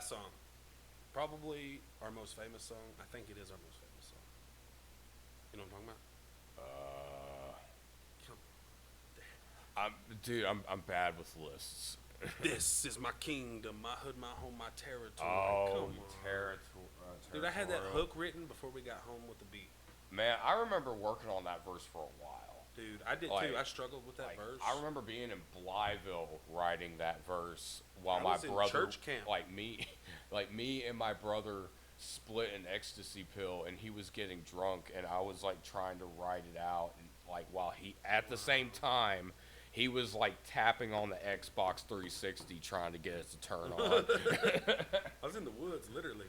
last song, probably our most famous song. I think it is our most famous song. You know what I'm talking about? Uh, Come I'm dude. I'm bad with lists. This is my kingdom, my hood, my home, my territory. Oh, Come on. Dude, I had that territorial. hook written before we got home with the beat. Man, I remember working on that verse for a while. Dude, I did Like, too. I struggled with that like verse. I remember being in Blytheville writing that verse while I my was in brother, church camp. like me, like me and my brother split an ecstasy pill, and he was getting drunk, and I was like trying to write it out, and like while he at the same time. He was like tapping on the Xbox 360 trying to get it to turn on. I was in the woods, literally.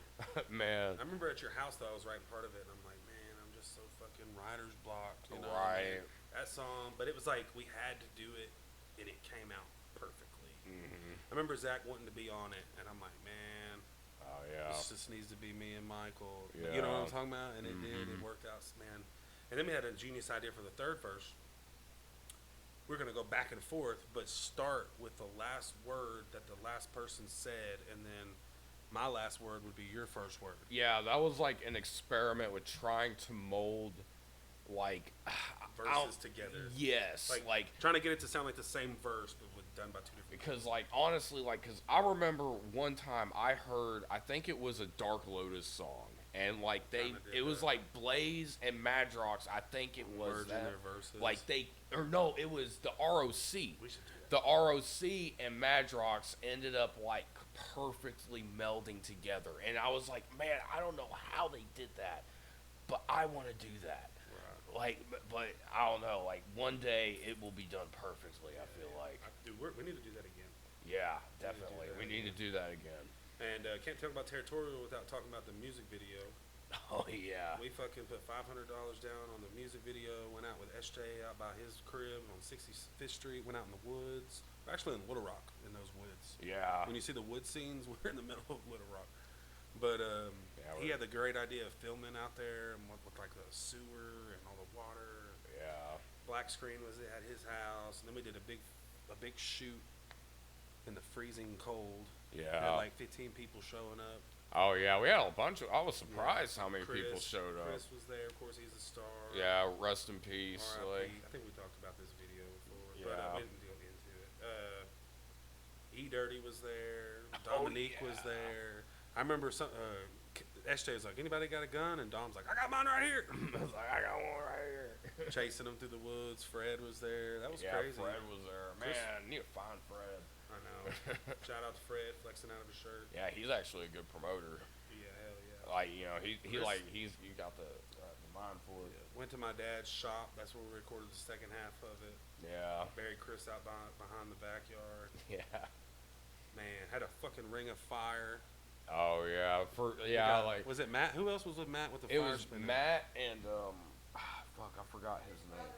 Man, I remember at your house, though, I was writing part of it, and I'm like, man, I'm just so fucking writer's blocked, you know? right. Man, that song, but it was like we had to do it, and it came out perfectly. Hmm. I remember Zach wanting to be on it, and I'm like, man, Oh yeah. this just needs to be me and Michael. Yeah. You know what I'm talking about? And it did. It Mhm. worked out, man. And then we had a genius idea for the third verse. We're gonna go back and forth, but start with the last word that the last person said, and then my last word would be your first word. Yeah, that was like an experiment with trying to mold like Verses together. yes, like trying to get it to sound like the same verse, but done by two different. because like honestly like cuz I remember one time I heard I think it was a Dark Lotus song and like it was that. like Blaze and Madrox I think it was Merging that, their verses. like they or no it was the ROC. We should do that. The ROC and Madrox ended up like perfectly melding together and I was like, man, I don't know how they did that, but I want to do that. Right. Like, but I don't know. Like one day it will be done perfectly. I feel like. Dude, we need to do that again. Yeah, We need to do definitely. that We need to do that again. And can't talk about Territorial without talking about the music video. Oh yeah. We fucking put $500 down on the music video. Went out with SJ out by his crib on 65th Street. Went out in the woods. We're actually in Little Rock in those woods. Yeah. When you see the wood scenes, we're in the middle of Little Rock. But Yeah, he had the great idea of filming out there and with like the sewer and all the water. Yeah. Black screen was at his house, and then we did a big shoot in the freezing cold. We had Yeah. like 15 people showing up. Oh yeah. We had a bunch of. I was surprised Yeah. how many people showed up. Chris was there. Of course, he's a star. Yeah. Rest in peace. R.I.P. Like. I think we talked about this video before, but Yeah. we didn't go into it. E Dirty was there. Oh, Dominique was yeah. there. I remember some. SJ was like, "Anybody got a gun?" And Dom's like, "I got mine right here." I was like, I got one right here. Chasing them through the woods. Fred was there. That was Yeah. crazy. Fred was there. Man, Chris- I need to find Fred. I know. Shout out to Fred flexing out of his shirt. Yeah, he's actually a good promoter. Yeah, hell yeah. Like you know, he Chris- like he's you got the mind for it. Went to my dad's shop. That's where we recorded the second half of it. Yeah. Buried Chris out behind the backyard. Yeah. Man, had a fucking ring of fire. Oh yeah. For We yeah, got- like was it Matt? Who else was with Matt with the it fire was spinner? Matt and fuck, I forgot his name.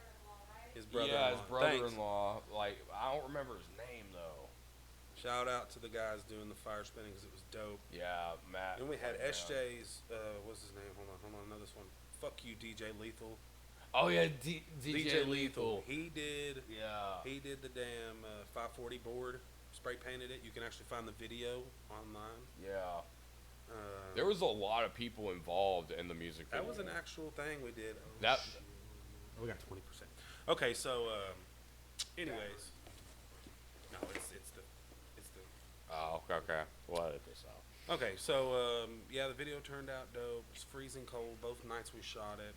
His brother. Yeah, his Thanks. brother-in-law. Like I don't remember his name though. Shout out to the guys doing the fire spinning because it was dope. Yeah, Matt. Then we had yeah. SJ's. What's his name? Hold on. I know this one. Fuck you, DJ Lethal. Oh yeah, DJ Lethal. He did. Yeah. He did the damn 540 board. Spray painted it. You can actually find the video online. Yeah. Uh, There was a lot of people involved in the music video. That was an actual thing we did. Oh, That- shit. Oh, we got 20%. Okay, so anyways, no, it's the Oh, okay. We'll edit this out. okay. So yeah, the video turned out dope. It's freezing cold. Both nights we shot it.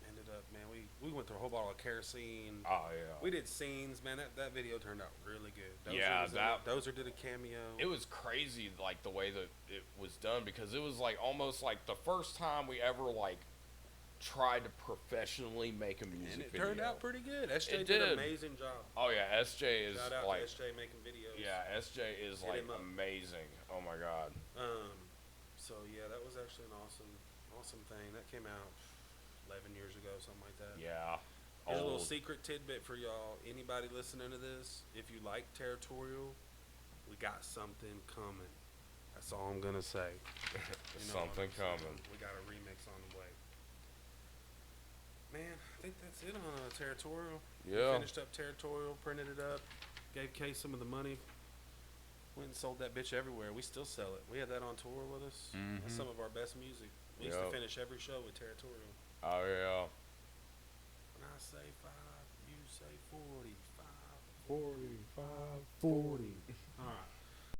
Ended up, man, we went through a whole bottle of kerosene. Oh yeah. We did scenes, man. That video turned out really good. Yeah, was in it. Dozer did a cameo. It was crazy, like the way that it was done, because it was like almost like the first time we ever like tried to professionally make a music and it video. turned out pretty good. SJ It did an did. amazing job. Oh yeah, SJ is Shout out like to SJ making videos. yeah, SJ is Hit like him up. amazing. Oh my god. So yeah, that was actually an awesome thing. That came out 11 years ago, something like that. Yeah. Here's a little Old. secret tidbit for y'all. Anybody listening to this, if you like Territorial, we got something coming. That's all I'm gonna say. You know what Something I'm saying? coming. We got a remix on the way. Man, I think that's it on Territorial. We Yeah. finished up Territorial, printed it up, gave Kay some of the money. Went and sold that bitch everywhere. We still sell it. We had that on tour with us. That's some of our best music. We used to finish every show with Territorial. Oh yeah. When I say 5, you say 45. 45, 40.